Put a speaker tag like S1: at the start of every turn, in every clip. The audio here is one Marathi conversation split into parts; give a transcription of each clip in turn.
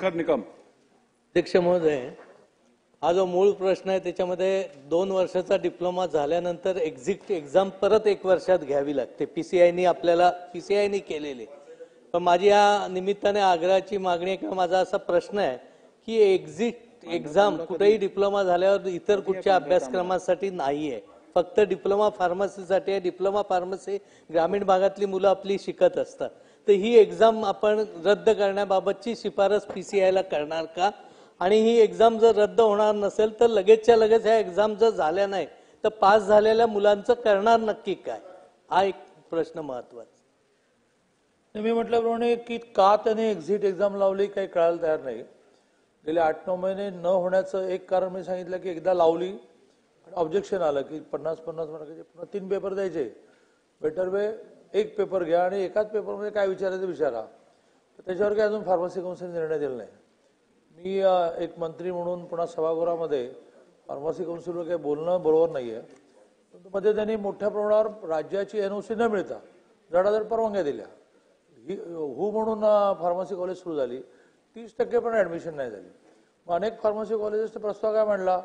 S1: शेखर निकम.
S2: अध्यक्ष महोदय, हा जो मूळ प्रश्न आहे त्याच्यामध्ये 2 वर्षाचा डिप्लोमा झाल्यानंतर एक्झिट एक्झाम परत 1 वर्षात घ्यावी लागते. पीसीआयनी केलेली. पण माझी या निमित्ताने आग्रहाची मागणी आहे किंवा माझा असा प्रश्न आहे की एक्झिट एक्झाम कुठेही डिप्लोमा झाल्यावर इतर कुठच्या अभ्यासक्रमासाठी नाही आहे, फक्त डिप्लोमा फार्मसीसाठी आहे. डिप्लोमा फार्मसी ग्रामीण भागातली मुलं आपली शिकत असतात. तर ही एक्झाम आपण रद्द करण्याबाबतची शिफारस पीसीआयला करणार का? आणि ही एक्झाम जर रद्द होणार नसेल तर लगेचच्या लगेच ह्या एक्झाम जर झाल्या नाही तर पास झालेल्या मुलांचं करणार नक्की काय? हा एक प्रश्न महत्त्वाचा.
S3: मी म्हटल्याप्रमाणे की का त्याने एक्झिट एक्झाम लावली काही कळायला तयार नाही. गेले 8-9 महिने न होण्याचं एक कारण मी सांगितलं की एकदा लावली ऑब्जेक्शन आलं की 50-50 मार्काचे पुन्हा 3 पेपर द्यायचे. बेटर वे एक पेपर घ्या आणि एकाच पेपरमध्ये काय विचारायचं विचारा. तर त्याच्यावर काही अजून फार्मसी काउन्सिल निर्णय दिला नाही. मी एक मंत्री म्हणून पुन्हा सभागृहामध्ये फार्मसी काउन्सिलवर काही बोलणं बरोबर नाही आहे. परंतु मध्ये त्यांनी मोठ्या प्रमाणावर राज्याची एनओसी न मिळता जडाजड परवानग्या दिल्या. हू म्हणून फार्मसी कॉलेज सुरू झाली, 30% पण ऍडमिशन नाही झाली. मग अनेक फार्मसी कॉलेजेसचा प्रस्ताव काय म्हणला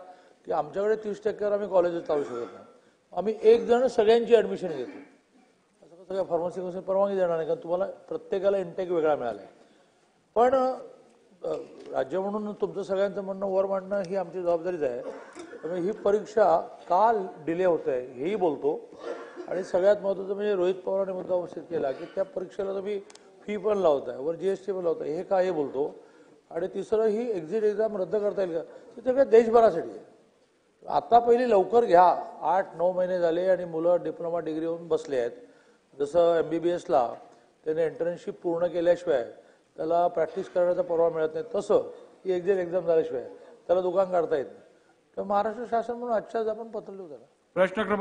S3: की आमच्याकडे 30%वर आम्ही कॉलेजेस चालू शकत नाही, आम्ही एक जण सगळ्यांची ऍडमिशन घेतो. असं कसं काय फार्मसी काउन्सिल परवानगी देणार नाही, कारण तुम्हाला प्रत्येकाला इंटेक वेगळा मिळाला आहे. पण राज्य म्हणून तुमचं सगळ्यांचं म्हणणं वर मांडणं ही आमची जबाबदारीच आहे. त्यामुळे ही परीक्षा का डिले होत आहे हेही बोलतो. आणि सगळ्यात महत्त्वाचं म्हणजे रोहित पवारांनी मुद्दा उपस्थित केला की त्या परीक्षेला तुम्ही फी पण लावताय, वर जीएसटी पण लावताय, हे का हे बोलतो. आणि तिसरं ही एक्झिट एक्झाम रद्द करता येईल का, ते सगळ्या देशभरासाठी आहे. आता पहिली लवकर घ्या. 8-9 महिने झाले आणि मुलं डिप्लोमा डिग्री होऊन बसले आहेत. जसं MBBSला त्याने इंटर्नशिप पूर्ण केल्याशिवाय त्याला प्रॅक्टिस करण्याचा परवा मिळत नाही, तसं ही एक्झिट एक्झाम झाल्याशिवाय त्याला दुकान काढता येत नाही. तर महाराष्ट्र शासन म्हणून आजच्याच आपण पत्र लिहू त्याला.
S1: प्रश्न क्रमांक